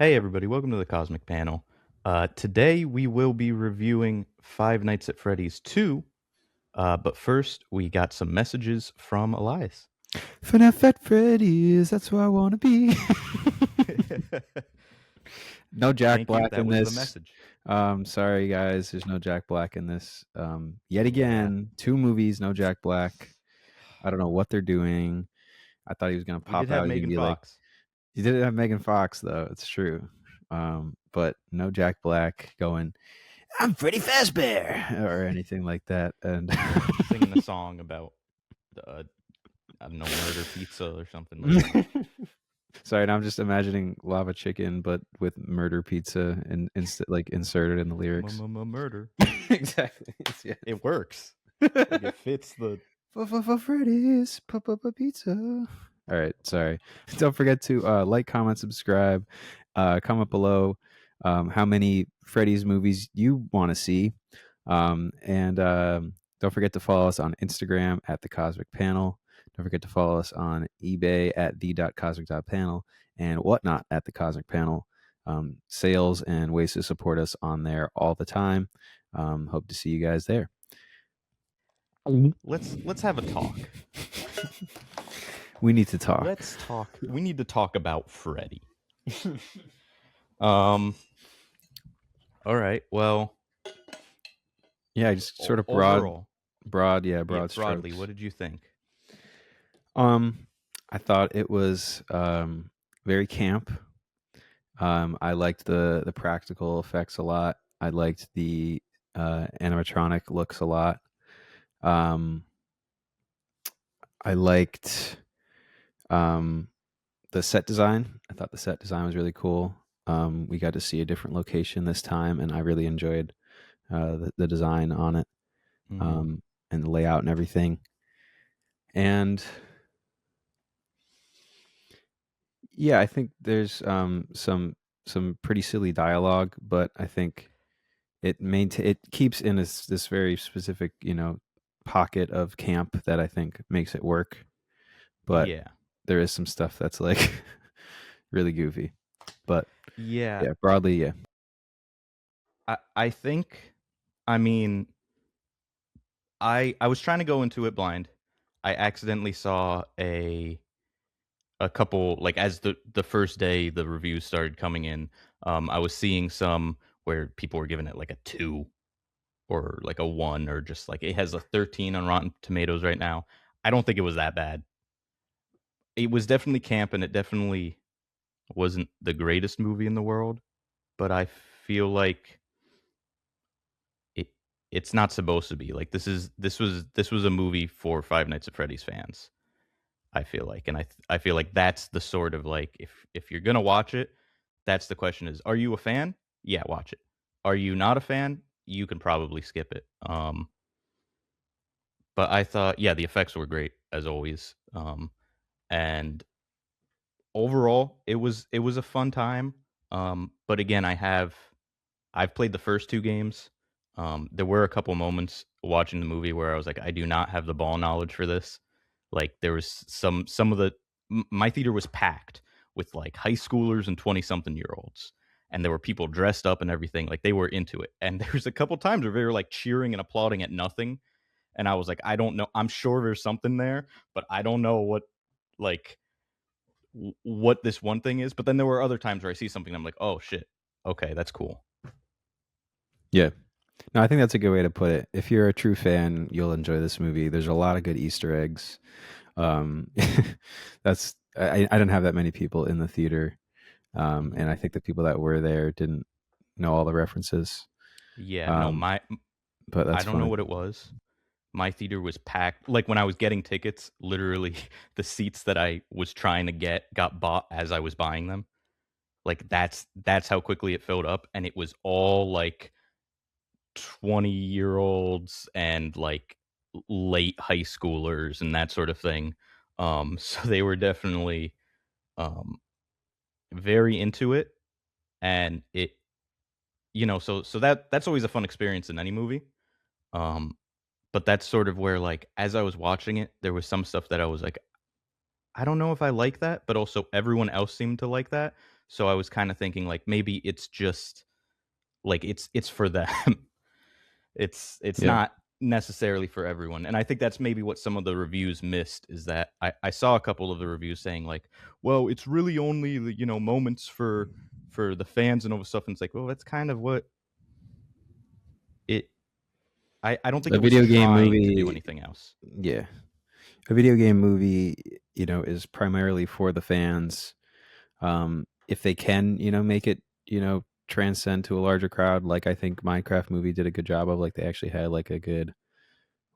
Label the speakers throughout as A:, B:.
A: Hey everybody, welcome to the Cosmic Panel. Today we will be reviewing Five Nights at Freddy's 2, but first we got some messages from Elias.
B: FNAF at Freddy's, that's where I want to be. No Jack
A: Thank you,
B: Black
A: that
B: in
A: was the
B: this.
A: message.
B: Sorry, guys, there's no Jack Black in this. Yet
A: Yeah,
B: again, 2 movies, no Jack Black. I don't know what they're doing. I thought he was gonna
A: we did
B: pop
A: have
B: out. He's gonna
A: Megan
B: be like,
A: Fox.
B: he didn't have Megan Fox though. It's true. But no Jack Black going, I'm Freddy Fazbear or anything like that. And
A: Singing a song about, uh, I don't know, murder pizza or something like that.
B: sorry, now I'm just imagining Lava Chicken, but with murder pizza and like inserted in the lyrics.
A: Murder.
B: Exactly. Yeah.
A: It works. Like it fits the.
B: For Freddy's pizza. All right, sorry. Don't forget to like, comment, subscribe. Comment below how many Freddy's movies you want to see, and don't forget to follow us on Instagram at the Cosmic Panel. Don't forget to follow us on eBay at the.cosmic.panel and whatnot at the Cosmic Panel. Sales and ways to support us on there all the time. Hope to see you guys there.
A: Let's have a talk.
B: We need to talk.
A: Let's talk. We need to talk about Freddy. Um. All right. Well,
B: Yeah, just sort of
A: overall,
B: broad
A: broadly,
B: strokes.
A: what did you think?
B: I thought it was very camp. I liked the practical effects a lot. I liked the animatronic looks a lot. I liked the set design. I thought the set design was really cool. We got to see a different location this time, and I really enjoyed the design on it, and the layout and everything. And yeah, I think there's some pretty silly dialogue, but I think it keeps in this very specific pocket of camp that I think makes it work. But
A: Yeah.
B: there is some stuff that's like really goofy. But
A: Yeah.
B: yeah, broadly, yeah.
A: I think, I mean, I was trying to go into it blind. I accidentally saw a couple, like, as the first day the reviews started coming in. I was seeing some where people were giving it like a 2 or like a 1, or just like it has a 13 on Rotten Tomatoes right now. I don't think it was that bad. It was definitely camp, and it definitely wasn't the greatest movie in the world, but I feel like it it's not supposed to be. Like, this was a movie for Five Nights at Freddy's fans, I feel like. And I feel like that's the sort of, like, if you're going to watch it, that's the question: is, are you a fan? Yeah, watch it. Are you not a fan? You can probably skip it. But I thought, yeah, the effects were great as always. And overall, it was a fun time. But again, I've played the first 2 games. There were a couple moments watching the movie where I was like, I do not have the ball knowledge for this. Like, there was some of the my theater was packed with like high schoolers and 20-something-year-olds, and there were people dressed up and everything. Like, they were into it. And there was a couple times where they were like cheering and applauding at nothing, and I was like, I don't know. I'm sure there's something there, but I don't know what, like, what this one thing is. But then there were other times where I see something and I'm like, oh shit, okay, that's cool.
B: Yeah. No, I think that's a good way to put it. If you're a true fan, you'll enjoy this movie. There's a lot of good Easter eggs. Um, that's I didn't have that many people in the theater, and I think the people that were there didn't know all the references.
A: Yeah, no,
B: Um, but
A: I
B: that's
A: don't know
B: fine.
A: what it was. My theater was packed. Like, when I was getting tickets, literally the seats that I was trying to get got bought as I was buying them. Like, that's how quickly it filled up, and it was all like 20-year-olds and like late high schoolers and that sort of thing. So they were definitely um very into it, and so that's always a fun experience in any movie. Um but that's sort of where, like, as I was watching it, there was some stuff that I was like, I don't know if I like that, but also everyone else seemed to like that. So I was kind of thinking like maybe it's just like it's for them. It's
B: Yeah.
A: not necessarily for everyone. And I think that's maybe what some of the reviews missed is that I saw a couple of the reviews saying like, well, it's really only the, moments for the fans and all this stuff. And it's like, well, that's kind of what it I don't think
B: A
A: it was
B: video game
A: trying to do
B: movie,
A: anything else.
B: yeah. A video game movie, is primarily for the fans. If they can, make it, transcend to a larger crowd, like I think Minecraft movie did a good job of, like they actually had like a good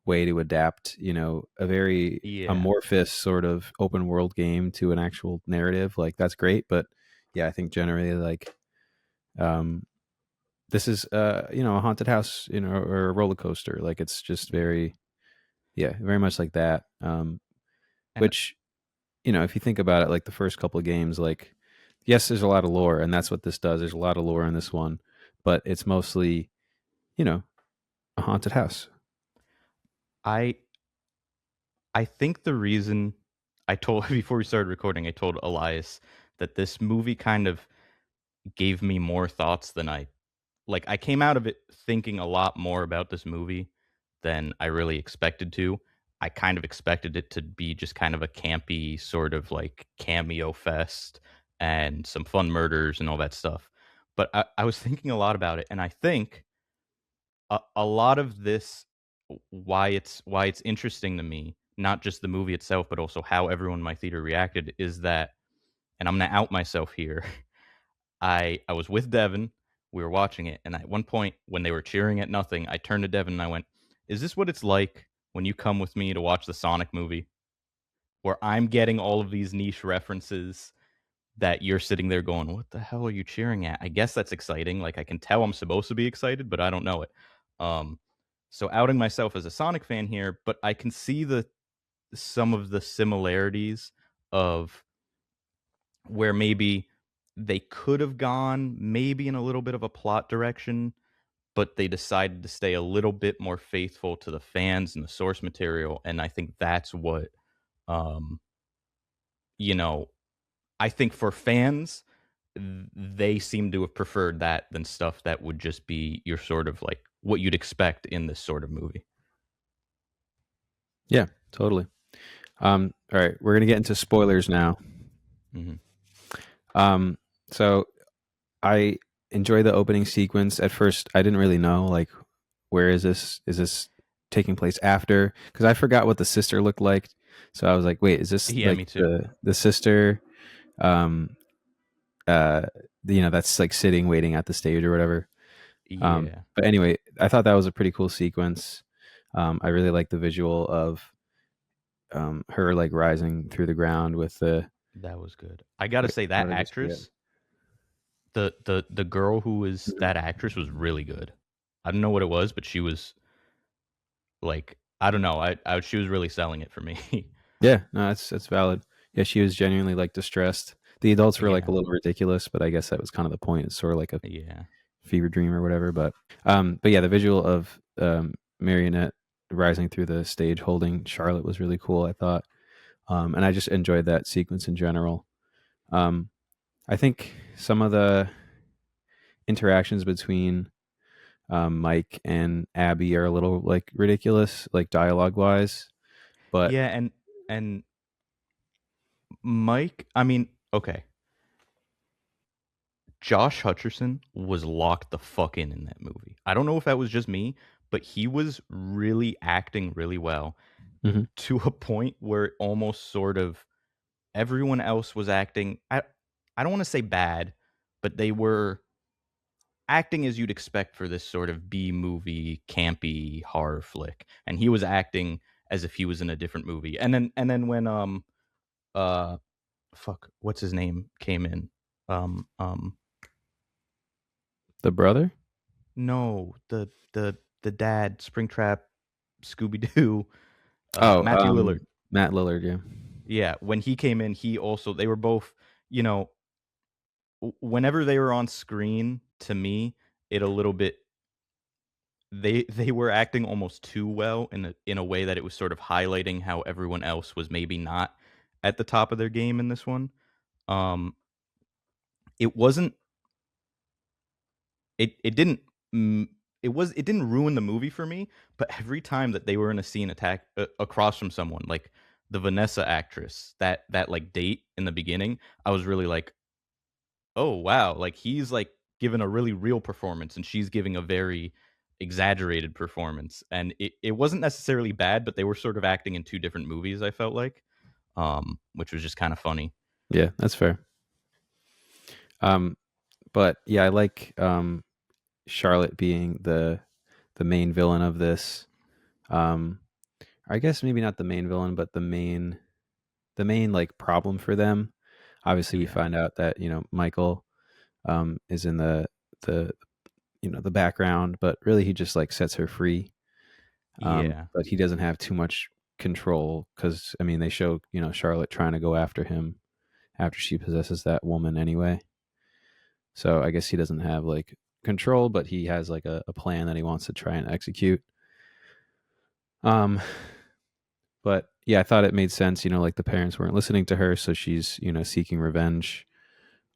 B: way to adapt, a very
A: Yeah.
B: amorphous sort of open world game to an actual narrative. Like that's great, but yeah, I think generally like um this is a haunted house, or a roller coaster. Like it's just very, yeah, very much like that.
A: And
B: Which, if you think about it, like the first couple of games, like yes, there's a lot of lore, and that's what this does. There's a lot of lore in this one, but it's mostly, you know, a haunted house.
A: I I think the reason I told before we started recording, I told Elias that this movie kind of gave me more thoughts than I came out of it thinking a lot more about this movie than I really expected to. I kind of expected it to be just kind of a campy sort of like cameo fest and some fun murders and all that stuff. But I was thinking a lot about it, and I think a lot of this why it's interesting to me, not just the movie itself, but also how everyone in my theater reacted, is that, and I'm gonna out myself here. I was with Devin, we were watching it, and at one point when they were cheering at nothing, I turned to Devin and I went, "Is this what it's like when you come with me to watch the Sonic movie? Where I'm getting all of these niche references that you're sitting there going, 'What the hell are you cheering at?' I guess that's exciting. Like I can tell I'm supposed to be excited, but I don't know it." Um, so outing myself as a Sonic fan here, but I can see the some of the similarities of where maybe they could have gone maybe in a little bit of a plot direction, but they decided to stay a little bit more faithful to the fans and the source material. And I think that's what, um, you know, I think for fans, they seem to have preferred that than stuff that would just be your sort of like what you'd expect in this sort of movie.
B: Yeah, totally. All right, we're gonna get into spoilers now.
A: Hmm.
B: Um, so I enjoy the opening sequence. At first, I didn't really know like where is this? Is this taking place after? Because I forgot what the sister looked like. So I was like, wait, is this
A: Yeah,
B: like
A: me too.
B: the sister? Um, uh, that's like sitting waiting at the stage or whatever.
A: Yeah,
B: But anyway, I thought that was a pretty cool sequence. I really like the visual of her like rising through the ground with the
A: that was good. I gotta say that
B: whatever. Yeah.
A: actress, the girl who was
B: Mhm.
A: that actress was really good. I don't know what it was, but she was like I don't know. I she was really selling it for me.
B: Yeah, no, that's valid. Yeah, she was genuinely like distressed. The adults were like a
A: Yeah,
B: little ridiculous, but I guess that was kind of the point. It's sort of like a
A: yeah,
B: fever dream or whatever. But yeah, the visual of Marionette rising through the stage holding Charlotte was really cool, I thought. And I just enjoyed that sequence in general. Um, I think some of the interactions between Mike and Abby are a little like ridiculous, like dialogue wise. But
A: yeah. And Mike, I mean, okay, Josh Hutcherson was locked the fuck in that movie. I don't know if that was just me, but he was really acting really well
B: mhm,
A: to a point where it almost sort of everyone else was acting. I don't want to say bad, but they were acting as you'd expect for this sort of B movie campy horror flick, and he was acting as if he was in a different movie. And then when uh fuck what's his name came in, um um
B: the brother.
A: no, the dad, Springtrap, Scooby Doo,
B: Oh,
A: Matthew Lillard.
B: Matt Lillard. Yeah.
A: Yeah, when he came in, he also they were both, you know, whenever they were on screen, to me, it a little bit they were acting almost too well in a way that it was sort of highlighting how everyone else was maybe not at the top of their game in this one. Um, it wasn't it didn't mm, it didn't ruin the movie for me, but every time that they were in a scene across from someone, like the Vanessa actress, that like date in the beginning, I was really like, "Oh, wow." Like he's like giving a really real performance and she's giving a very exaggerated performance. And it wasn't necessarily bad, but they were sort of acting in two different movies, I felt like. Which was just kind of funny.
B: Yeah, that's fair. Um, but yeah, I like Charlotte being the main villain of this. Um, I guess maybe not the main villain, but the main like problem for them. Obviously, we
A: Yeah.
B: find out that Michael is in the the background, but really he just like sets her free.
A: Yeah.
B: But he doesn't have too much control because I mean they show Charlotte trying to go after him after she possesses that woman anyway. So I guess he doesn't have like control, but he has like a plan that he wants to try and execute. Um, but yeah, I thought it made sense. Like the parents weren't listening to her, so she's seeking revenge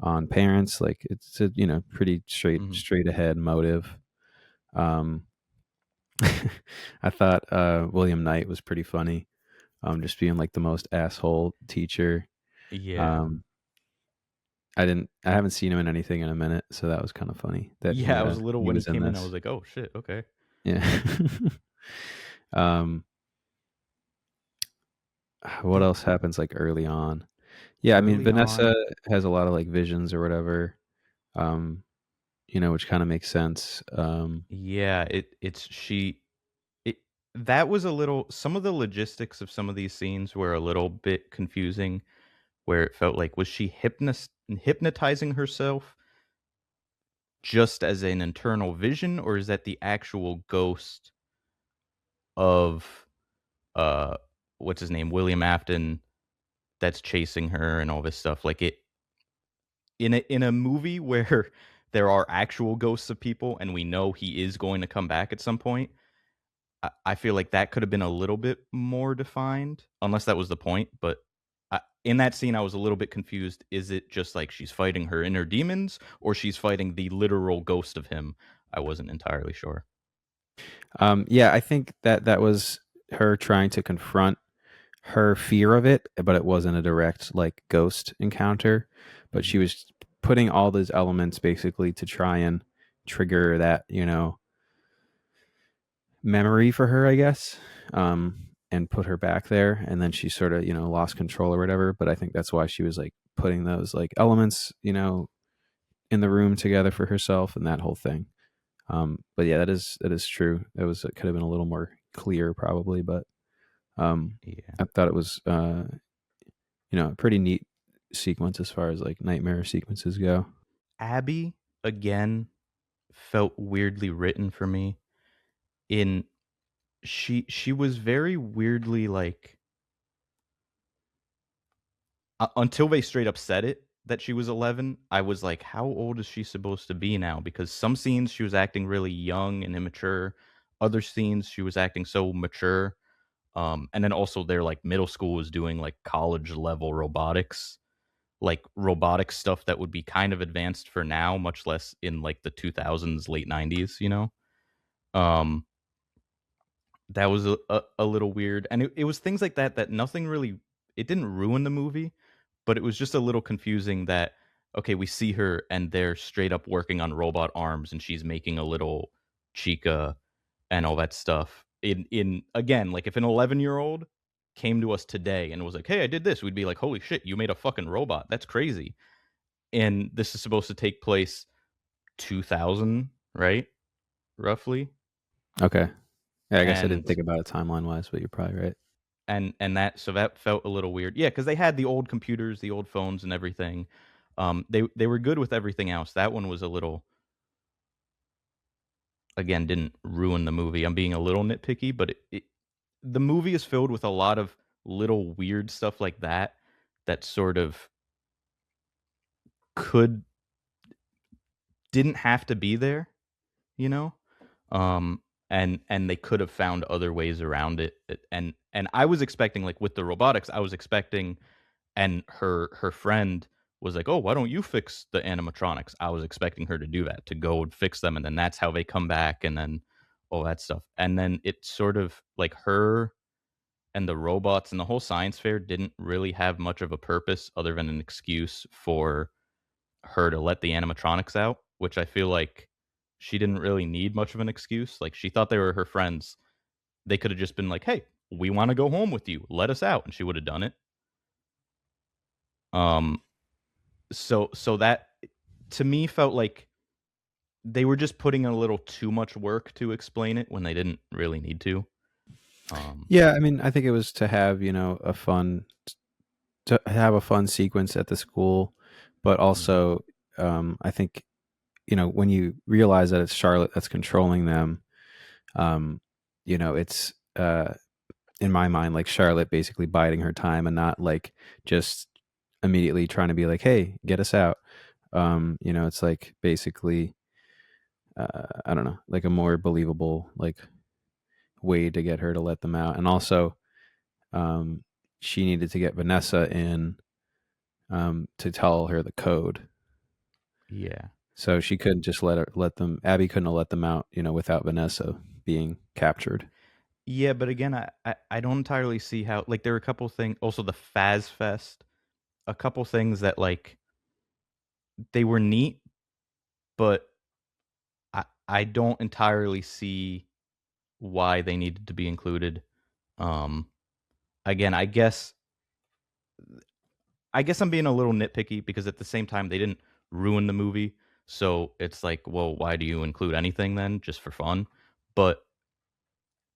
B: on parents. Like it's a pretty
A: Mhm.
B: straight ahead motive. Um, I thought William Knight was pretty funny. Just being like the most asshole teacher.
A: Yeah.
B: Um, I haven't seen him in anything in a minute, so that was kind of funny that
A: Yeah, I was a little
B: he
A: when he
B: was in
A: came in, I
B: this.
A: was like, "Oh shit, okay."
B: Yeah. um, what
A: The
B: else happens like early on? Yeah, I mean
A: early
B: Vanessa
A: on,
B: has a lot of like visions or whatever. Um, which kind of makes sense.
A: yeah, it's she it that was a little some of the logistics of some of these scenes were a little bit confusing, where it felt like, was she hypnotizing herself just as an internal vision, or is that the actual ghost of, uh, what's his name, William Afton, that's chasing her and all this stuff? Like, it in a movie where there are actual ghosts of people and we know he is going to come back at some point, I feel like that could have been a little bit more defined, unless that was the point. But in that scene, I was a little bit confused. Is it just like she's fighting her inner demons, or she's fighting the literal ghost of him? I wasn't entirely sure.
B: yeah, I think that was her trying to confront her fear of it, but it wasn't a direct like ghost encounter. But
A: Hmm.
B: she was putting all those elements basically to try and trigger that memory for her, I guess, and put her back there. And then she sort of lost control or whatever. But I think that's why she was like putting those like elements in the room together for herself and that whole thing. But yeah, that is true. It could have been a little more clear probably, but
A: Yeah,
B: I thought it was a pretty neat sequence as far as like nightmare sequences go.
A: Abby again felt weirdly written for me. In she was very weirdly like, until they straight up said it that she was 11, I was like, how old is she supposed to be now? Because some scenes she was acting really young and immature. Other scenes she was acting so mature. And then also their like middle school was doing like college level robotics, like robotic stuff that would be kind of advanced for now, much less in like the 2000s, late 90s, you know? Um, that was a little weird. And it was things like that that nothing really, it didn't ruin the movie, but it was just a little confusing that, okay, we see her and they're straight up working on robot arms and she's making a little chica and all that stuff. In again, like if an 11-year-old came to us today and was like, "Hey, I did this," we'd be like, "Holy shit, you made a fucking robot. That's crazy." And this is supposed to take place 2000, right? Roughly.
B: Okay. Yeah, I guess I didn't
A: And
B: think about it timeline wise, but you're probably right.
A: that, so that felt a little weird. Yeah, because they had the old computers, the old phones, and everything. They were good with everything else. That one was a little, again, didn't ruin the movie. I'm being a little nitpicky, but the movie is filled with a lot of little weird stuff like that that sort of could didn't have to be there, you know. And they could have found other ways around it. And I was expecting, like with the robotics, I was expecting, and her friend was like, "Oh, why don't you fix the animatronics?" I was expecting her to do that, to go and fix them, and then that's how they come back, and then all that stuff. And then it sort of like her and the robots and the whole science fair didn't really have much of a purpose other than an excuse for her to let the animatronics out, which I feel like she didn't really need much of an excuse. Like, she thought they were her friends. They could have just been like, "Hey, we wanna go home with you. Let us out," and she would have done it. Um, so that to me felt like they were just putting a little too much work to explain it when they didn't really need to. Um,
B: Yeah, I mean, I think it was to have, to have a fun sequence at the school, but
A: mhm,
B: also, I think, when you realize that it's Charlotte that's controlling them, um, it's in my mind like Charlotte basically biding her time and not like just immediately trying to be like, "Hey, get us out." It's like basically, I don't know, like a more believable like way to get her to let them out, and also, um, she needed to get Vanessa in, to tell her the code.
A: yeah.
B: So she couldn't just let them. Abby couldn't have let them out, without Vanessa being captured.
A: Yeah, but again, I don't entirely see how like, there were a couple things also the Faz Fest, a couple things that, like, they were neat, but I don't entirely see why they needed to be included. Um, again, I guess I'm being a little nitpicky because at the same time, they didn't ruin the movie, so it's like, well, why do you include anything then, just for fun? But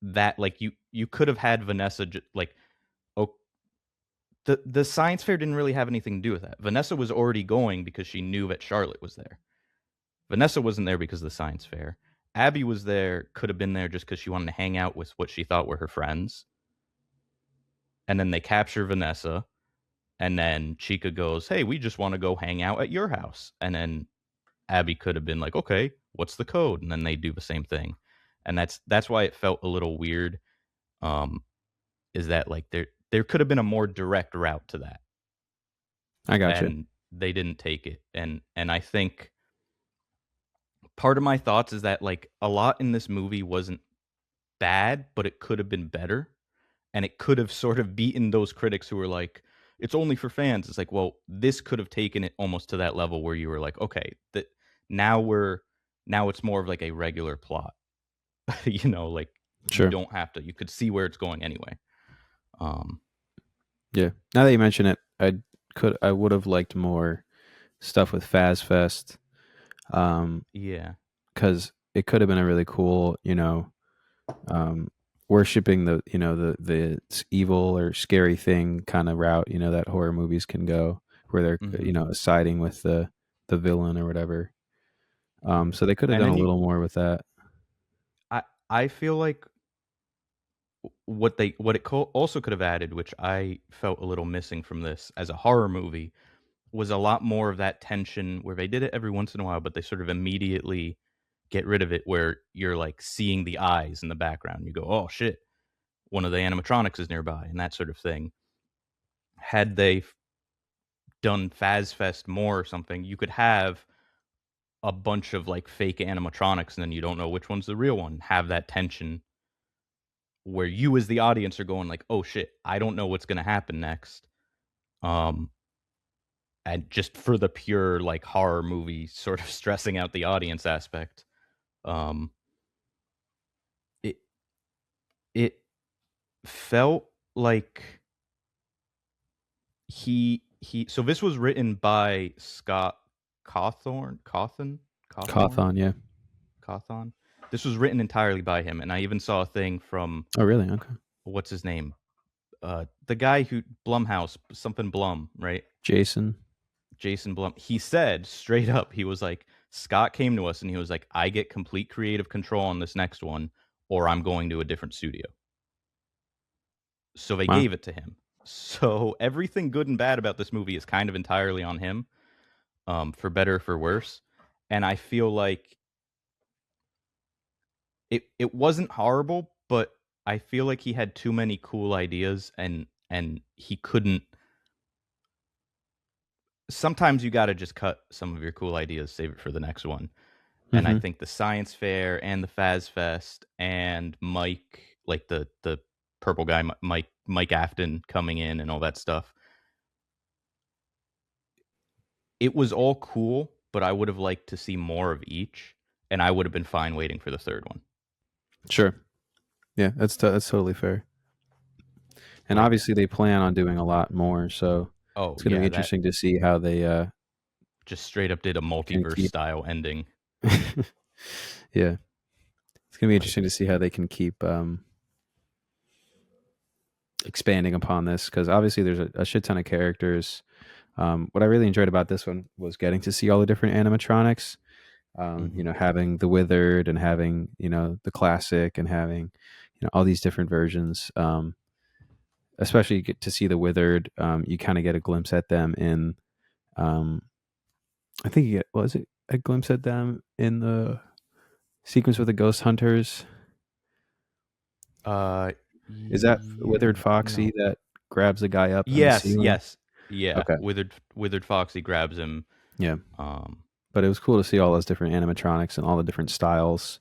A: that like, you could have had Vanessa like, oh, the science fair didn't really have anything to do with that. Vanessa was already going because she knew that Charlotte was there. Vanessa wasn't there because of the science fair. Abby was there, could have been there just because she wanted to hang out with what she thought were her friends. And then they capture Vanessa, and then Chica goes, "Hey, we just want to go hang out at your house." And then Abby could have been like, "Okay, what's the code?" And then they do the same thing. And that's why it felt a little weird. Um, is that like there could have been a more direct route to that,
B: I gotcha.
A: and they didn't take it. And I think part of my thoughts is that like a lot in this movie wasn't bad, but it could have been better. And it could have sort of beaten those critics who were like, "It's only for fans." It's like, well, this could have taken it almost to that level where you were like, "Okay, that now we're now it's more of like a regular plot." Like you
B: Sure.
A: don't have to. You could see where it's going anyway. Um,
B: Yeah. Now that you mention it, I would have liked more stuff with Faz Fest,
A: yeah.
B: because it could have been a really cool, um, worshiping the evil or scary thing kind of route, that horror movies can go, where they're,
A: Mhm.
B: siding with the villain or whatever.
A: Yeah.
B: So they could have
A: And
B: done
A: then
B: a
A: you
B: little more with that.
A: I feel like what it also could have added, which I felt a little missing from this as a horror movie, was a lot more of that tension where they did it every once in a while, but they sort of immediately get rid of it where you're like seeing the eyes in the background. You go, "Oh shit, one of the animatronics is nearby," and that sort of thing. Had they done Faz Fest more or something, you could have a bunch of like fake animatronics and then you don't know which one's the real one. Have that tension where you as the audience are going like, "Oh shit, I don't know what's going to happen next." Um and just for the pure like horror movie sort of stressing out the audience aspect. Um it it felt like so this was written by Scott Cawthorn
B: Cawthon, yeah.
A: Cawthon. This was written entirely by him, and I even saw a thing from
B: Oh, really? Okay.
A: what's his name, the guy who Blumhouse something Blum, right?
B: Jason.
A: Jason Blum. He said straight up, he was like, Scott came to us and he was like, "I get complete creative control on this next one, or I'm going to a different studio." So they
B: Wow.
A: gave it to him. So everything good and bad about this movie is kind of entirely on him, for better or for worse. And I feel like it wasn't horrible, but I feel like he had too many cool ideas and he couldn't sometimes you gotta just cut some of your cool ideas, save it for the next one. And I
B: Hmm.
A: think the science fair and the Faz Fest and Mike, like the purple guy, Mike Afton coming in and all that stuff. It was all cool, but I would have liked to see more of each, and I would have been fine waiting for the third one.
B: Sure. Yeah, that's totally fair. And
A: Like,
B: obviously, they plan on doing a lot more, so
A: oh
B: it's going to be
A: yeah, that
B: interesting to see how they
A: just straight up did a
B: can
A: multiverse
B: keep.
A: style ending.
B: Yeah, it's going to be
A: Like,
B: interesting to see how they can keep expanding upon this because obviously there's a shit ton of characters. What I really enjoyed about this one was getting to see all the different animatronics.
A: mhm.
B: Having the withered and having the classic and having all these different versions. Especially you get to see the withered. You kind of get a glimpse at them in. Um, I think you get was it a glimpse at them in the sequence with the ghost hunters.
A: Uh,
B: Is that
A: yeah,
B: withered Foxy
A: no.
B: that grabs the guy up in the
A: Yes,
B: ceiling?
A: yes, yeah.
B: Okay,
A: Withered Foxy grabs him.
B: yeah.
A: Um,
B: But it was cool to see all those different animatronics and all the different styles.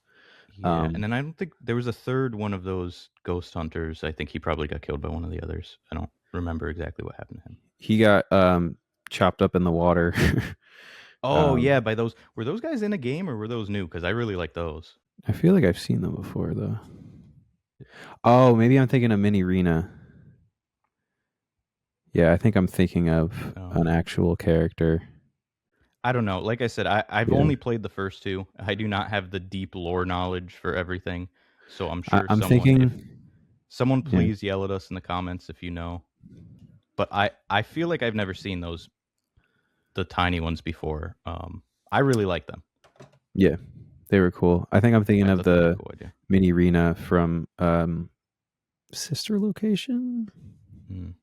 A: yeah, and
B: Um,
A: then I don't think there was a third one of those ghost hunters. I think he probably got killed by one of the others. I don't remember exactly what happened to him.
B: he got chopped up in the water.
A: Oh yeah, by those were those guys in a game or were those new? Because I really like those.
B: I feel like I've seen them before though. Oh, maybe I'm thinking of Mini Rena. Yeah, I think I'm thinking of
A: Oh,
B: an actual character.
A: I don't know. Like I said, I've
B: Yeah,
A: only played the first two. I do not have the deep lore knowledge for everything. So I'm
B: I,
A: sure
B: I'm
A: someone, if
B: thinking.
A: someone
B: Yeah,
A: please yell at us in the comments if you know. But I feel like I've never seen those the tiny ones before. I really like them.
B: yeah, they were cool. I think I'm thinking
A: I
B: of
A: thought they were a
B: the
A: cool idea.
B: Mini Rena from Sister Location.
A: Mm,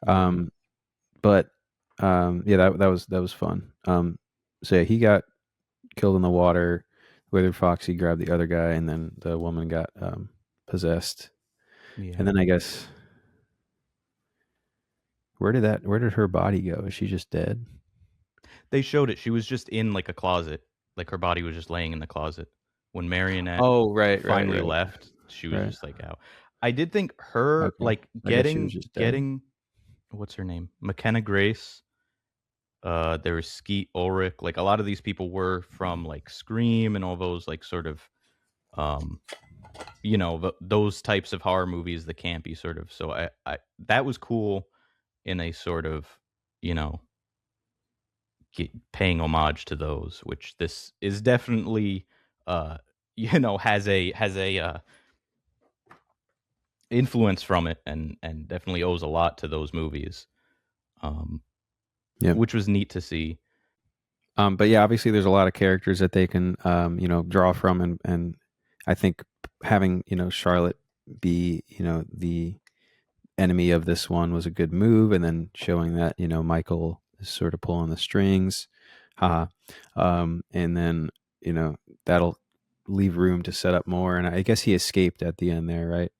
A: maybe.
B: Um, but yeah, that was fun. So yeah, he got killed in the water. Withered Foxy grabbed the other guy, and then the woman got possessed. And
A: Yeah.
B: then I guess where did her body go? Is she just dead?
A: They showed it. She was just in like a closet. Like her body was just laying in the closet. When Marionette
B: Oh,
A: finally left, she was
B: right.
A: just like out. I did think her
B: Okay,
A: like
B: I guess she was just dead.
A: getting what's her name? McKenna Grace. There was Skeet Ulrich. Like a lot of these people were from like Scream and all those like sort of um those types of horror movies, the campy sort of. So I that was cool in a sort of you know paying homage to those, which this is definitely uh has a influence from it and definitely owes a lot to those movies. Um
B: Yeah.
A: which was neat to see.
B: But yeah, obviously there's a lot of characters that they can draw from, and I think having Charlotte be the enemy of this one was a good move, and then showing that Michael is sort of pulling the strings, haha, and then you know that'll leave room to set up more. And I guess he escaped at the end there, right?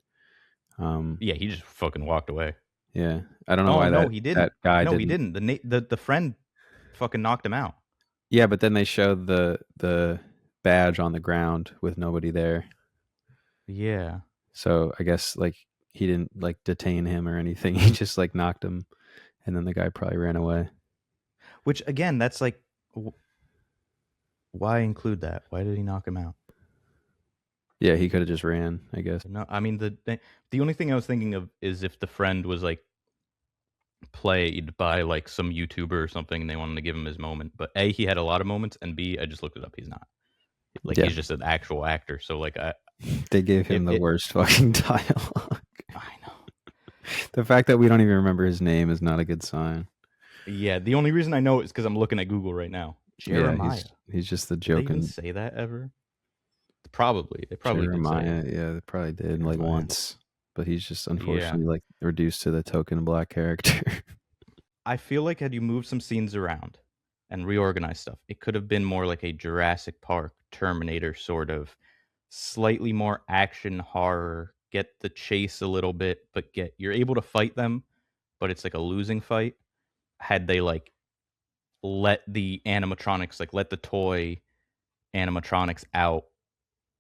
B: Um,
A: Yeah, he just fucking walked away.
B: yeah, I don't know
A: Oh
B: why
A: no,
B: that
A: he
B: that
A: didn't.
B: guy
A: No, he
B: didn't.
A: didn't. The friend fucking knocked him out.
B: Yeah, but then they showed the badge on the ground with nobody there.
A: Yeah.
B: So I guess like he didn't like detain him or anything. He just like knocked him, and then the guy probably ran away.
A: Which again, that's like why include that? Why did he knock him out?
B: Yeah, he could have just ran, I guess.
A: No, I mean the only thing I was thinking of is if the friend was like played by like some YouTuber or something and they wanted to give him his moment. But A, he had a lot of moments, and B, I just looked it up. He's not. Like
B: Yeah,
A: he's just an actual actor. So like I
B: they gave
A: if
B: him the
A: it
B: worst fucking dialogue.
A: I know.
B: The fact that we don't even remember his name is not a good sign.
A: Yeah, the only reason I know it is because I'm looking at Google right now.
B: Yeah,
A: Jeremiah.
B: he's just the
A: Did they even
B: joking
A: say that ever? Probably. They probably did say it.
B: Jeremiah. Yeah, they probably did like
A: Jeremiah.
B: once, but he's just
A: Yeah.
B: unfortunately like reduced to the token black character.
A: I feel like had you moved some scenes around and reorganized stuff, it could have been more like a Jurassic Park, Terminator sort of slightly more action horror, get the chase a little bit, but get you're able to fight them, but it's like a losing fight. Had they like let the animatronics, like let the toy animatronics out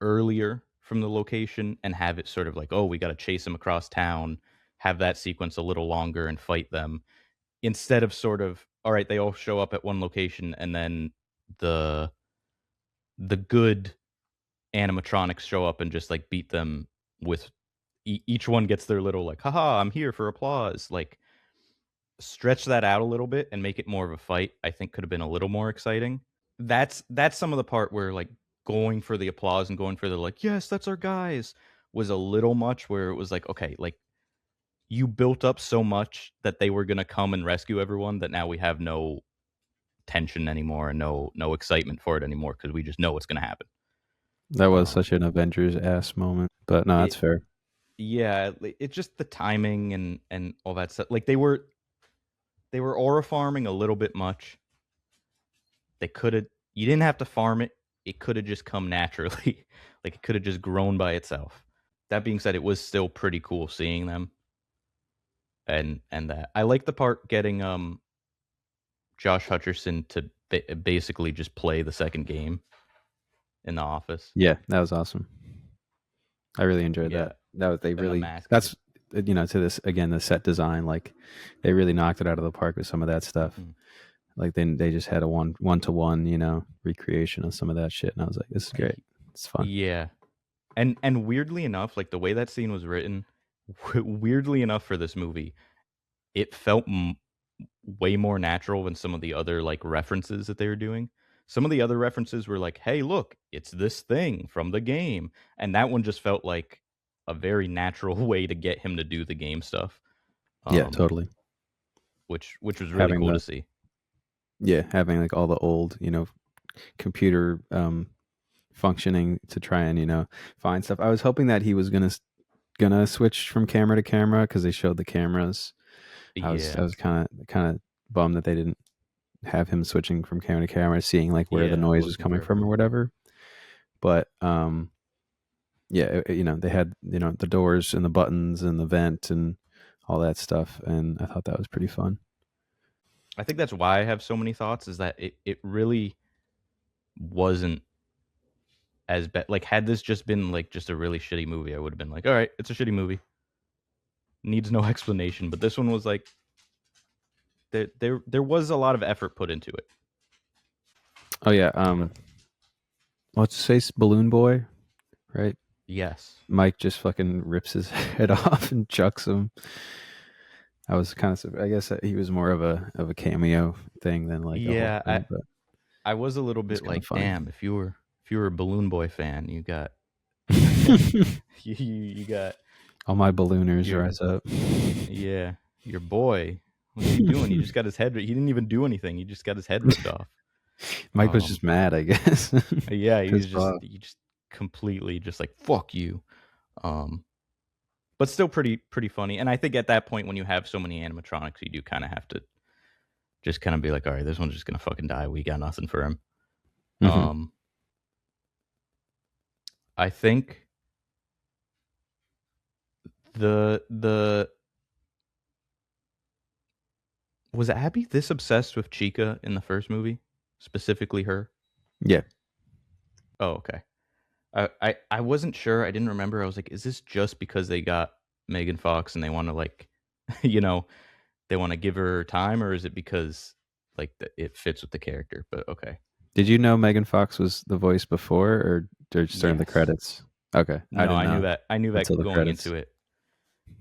A: earlier from the location and have it sort of like, oh, we got to chase them across town, have that sequence a little longer and fight them instead of sort of, all right, they all show up at one location and then the the good animatronics show up and just like beat them with each one gets their little like, haha, I'm here for applause. Like stretch that out a little bit and make it more of a fight. I think could have been a little more exciting. That's some of the part where like going for the applause and going for the like, yes, that's our guys was a little much where it was like, okay, like you built up so much that they were gonna come and rescue everyone that now we have no tension anymore and no excitement for it anymore because we just know what's gonna happen.
B: That was
A: Um,
B: such an Avengers ass moment, but no, that's
A: it
B: fair.
A: yeah, it's just the timing and all that stuff. Like they were aura farming a little bit much. They coulda you didn't have to farm it. It coulda just come naturally. Like, it coulda just grown by itself. That being said, it was still pretty cool seeing them and that. I like the part getting, Josh Hutcherson to basically just play the second game in The Office.
B: Yeah, that was awesome. I really enjoyed
A: Yeah,
B: that. That was they
A: and the
B: really
A: mask is
B: that's to this again the set design like they really knocked it out of the park with some of that stuff.
A: mhm.
B: Like they just had a one to one recreation of some of that shit, and I was like, this is great. It's fun.
A: Yeah, and weirdly enough, like, the way that scene was written, weirdly enough for this movie, it felt way more natural than some of the other like references that they were doing. Some of the other references were like, "Hey, look, it's this thing from the game," and that one just felt like a very natural way to get him to do the game stuff,
B: Yeah,
A: um,
B: totally.
A: which was really
B: Having
A: cool to
B: the
A: see.
B: having like all the old computer functioning to try and find stuff. I was hoping that he was gonna switch from camera to camera because they showed the cameras. I
A: Yeah,
B: was kind of bummed that they didn't have him switching from camera to camera, seeing like where the
A: yeah,
B: noise was
A: looking for
B: coming from or
A: everything.
B: whatever. But yeah, they had the doors and the buttons and the vent and all that stuff, and I thought that was pretty fun.
A: I think that's why I have so many thoughts is that it really wasn't as bad. Like, had this just been like just a really shitty movie, I would have been like, all right, it's a shitty movie, needs no explanation. But this one was like there was a lot of effort put into it.
B: Oh yeah,
A: But
B: let's say Balloon Boy, right?
A: yes,
B: Mike just fucking rips his head off and chucks him. I was kind of, I guess he was more of a cameo thing than like a whole
A: yeah,
B: thing, but
A: I was a little
B: it's
A: bit
B: kind of
A: like,
B: funny.
A: damn, if you were a Balloon Boy fan, you got you got
B: All my ballooners
A: your
B: rise up.
A: yeah your boy. What's he doing? He just got his head. He didn't even do anything. He just got his head ripped off.
B: Mike was
A: Um,
B: just mad, I guess.
A: yeah,
B: Pissed off.
A: he just completely just like fuck you. Um, but still pretty funny. And I think at that point when you have so many animatronics, you do kind of have to just kind of be like, all right, this one's just gonna fucking die. We got nothing for him.
B: Hmm.
A: Um, I think the was Abby this obsessed with Chica in the first movie, specifically her?
B: Yeah.
A: Oh, okay. I wasn't sure. I didn't remember. I was like, is this just because they got Megan Fox and they want to like, you know, they want to give her time, or is it because like it fits with the character? But okay,
B: Did you know Megan Fox was the voice before, or just during the
A: yes.
B: credits? Okay, I
A: No,
B: didn't know
A: I knew
B: until
A: that
B: the
A: going
B: credits.
A: into it.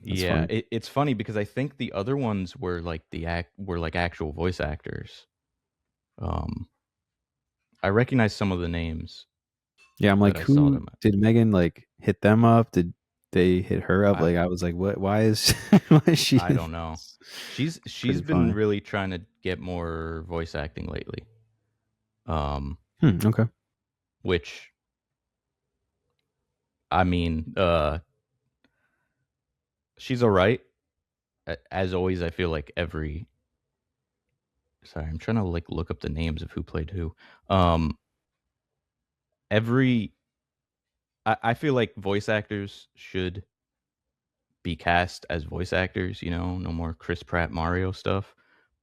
B: That's
A: Yeah,
B: funny.
A: it's funny because I think the other ones were like were like actual voice actors. Um, I recognize some of the names
B: Yeah, I'm
A: that
B: like,
A: I saw
B: who
A: them at.
B: did Megan like hit them up? Did they hit her up?
A: I
B: Like, I was like, what? Why is why is she?
A: I don't know. She's
B: Pretty
A: been
B: funny.
A: really trying to get more voice acting lately. Um,
B: Okay.
A: which I mean, she's all right. As always, I feel like every sorry, I'm trying to like look up the names of who played who. Um, every I feel like voice actors should be cast as voice actors. You know, no more Chris Pratt Mario stuff.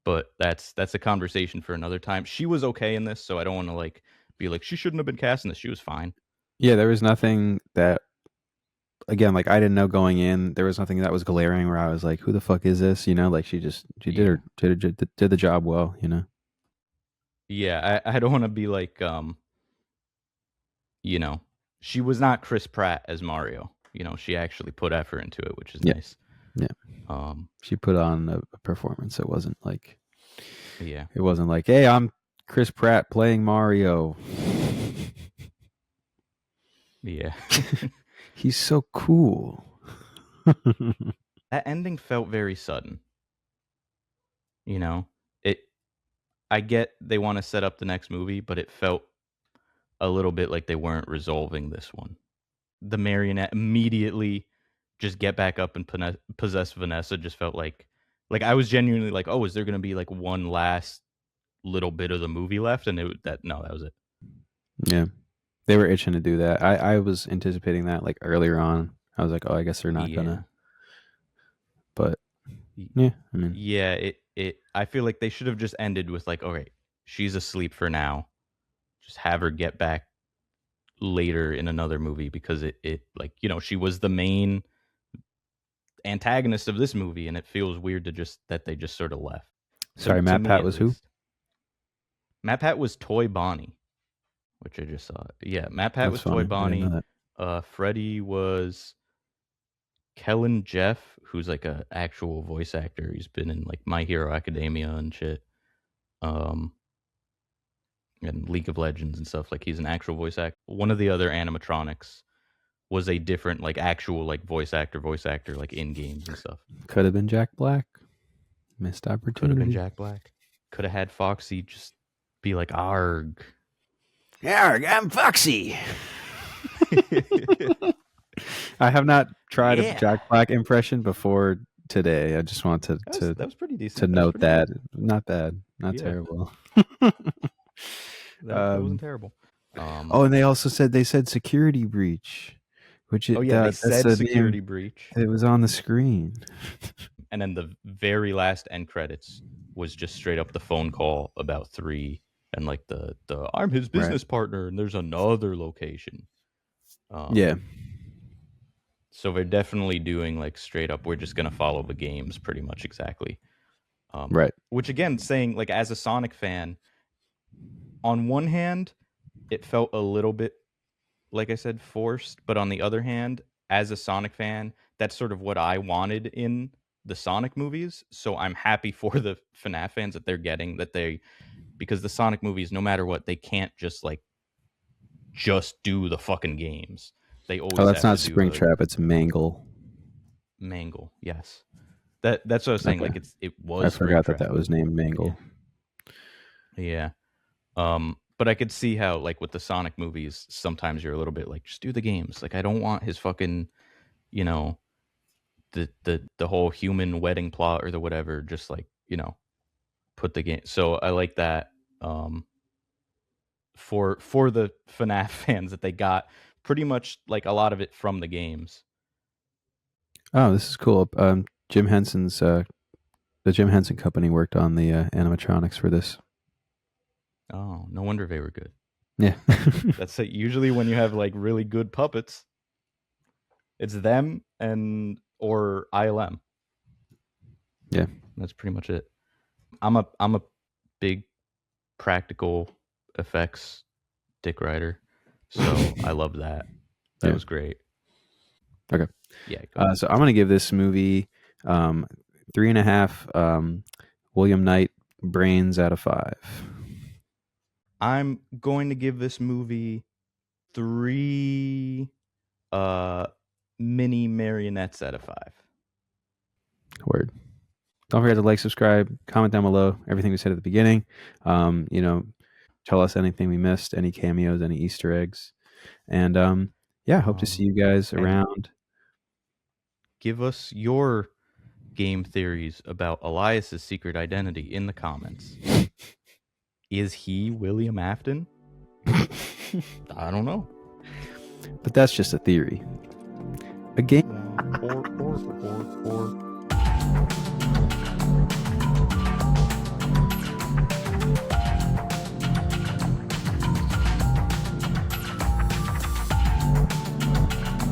A: but that's a conversation for another time. She was okay in this, so I don't want to like be like she shouldn't have been cast in this. She was fine.
B: Yeah, there was nothing that, again, like I didn't know going in. There was nothing that was glaring where I was like, "Who the fuck is this?" You know, like she did
A: Yeah,
B: her did the job well. You know.
A: yeah. I don't want to be like you know, she was not Chris Pratt as Mario. You know, she actually put effort into it, which is
B: Yeah,
A: nice.
B: yeah.
A: Um,
B: She put on a performance.
A: yeah,
B: It wasn't like, "Hey, I'm Chris Pratt playing Mario."
A: yeah.
B: He's so cool.
A: That ending felt very sudden. You know, it. I get they want to set up the next movie, but it felt a little bit like they weren't resolving this one. The marionette immediately just get back up and possess Vanessa just felt like I was genuinely like, oh, is there gonna be like one last little bit of the movie left? And that was it.
B: Yeah, they were itching to do that. I was anticipating that like earlier on. I was like, "Oh, I guess they're not gonna."
A: Yeah.
B: But yeah, I mean,
A: Yeah, it I feel like they should have just ended with like, "Okay, she's asleep for now. Just have her get back later in another movie," because it like, she was the main antagonist of this movie, and it feels weird to just that they just sort of left.
B: sorry,
A: To
B: Matt
A: me
B: Pat
A: at
B: was who?
A: least. Matt Pat was Toy Bonnie, which I just saw. Yeah, Matt Pat
B: That's
A: was Toy
B: funny. I didn't know
A: Bonnie.
B: that.
A: Freddy was Kellen Jeff, who's like a actual voice actor. He's been in like My Hero Academia and shit. Um, and League of Legends and stuff. Like he's an actual voice actor. One of the other animatronics was a different like actual like voice actor like in games and stuff.
B: Could have been Jack Black. Missed
A: Could have been
B: opportunity.
A: Jack Black. Could have had Foxy just be like arg.
B: Yarg, I'm Foxy. I have not tried a
A: Yeah.
B: Jack Black impression before today. I just want
A: That was pretty
B: to
A: decent. That was
B: note
A: pretty good.
B: that. Not bad, not
A: Yeah.
B: terrible.
A: That wasn't
B: um,
A: terrible.
B: oh, and they said security breach, which
A: Oh yeah, they
B: that's
A: said
B: the name
A: security breach.
B: that was on the screen.
A: And then the very last end credits was just straight up the phone call about 3 and like the I'm his
B: Right.
A: business partner and there's another location.
B: Yeah.
A: So they're definitely doing like straight up we're just going to follow the games pretty much exactly.
B: Right.
A: Which again saying like as a Sonic fan on one hand it felt a little bit like I said forced, but on the other hand as a Sonic fan that's sort of what I wanted in the Sonic movies. So I'm happy for the FNAF fans that they're getting that they because the Sonic movies, no matter what, they can't just do the fucking games. They
B: Oh,
A: always
B: that's
A: have to
B: not
A: do the
B: Springtrap. It's Mangle.
A: mangle. Yes, that's what I was saying.
B: Okay.
A: Like it
B: I
A: was
B: forgot that
A: Springtrap.
B: that was named
A: Yeah,
B: Mangle.
A: yeah. But I could see how like with the Sonic movies, sometimes you're a little bit like just do the games. Like I don't want his fucking you know the whole human wedding plot or the whatever. Just like put the game. So I like that. For the FNAF fans that they got pretty much like a lot of it from the games.
B: Oh, this is cool. Jim Henson's the Jim Henson Company worked on the animatronics for this.
A: Oh, no wonder they were good.
B: Yeah.
A: That's it. Usually when you have like really good puppets, it's them and or ILM.
B: Yeah.
A: That's pretty much it. I'm a big practical effects dick rider, so I love that. That
B: Yeah.
A: was great.
B: Okay.
A: Yeah, go ahead.
B: So I'm gonna give this movie 3.5 William Knight brains out of 5.
A: I'm going to give this movie 3 uh mini marionettes out of 5.
B: Word. Don't forget to like, subscribe, comment down below everything we said at the beginning. You know, tell us anything we missed, any cameos, any Easter eggs, and yeah, hope to see you guys
A: And
B: around.
A: give us your game theories about Elias's secret identity in the comments. Is he William Afton? I don't know.
B: But that's just a theory. A game.
A: Or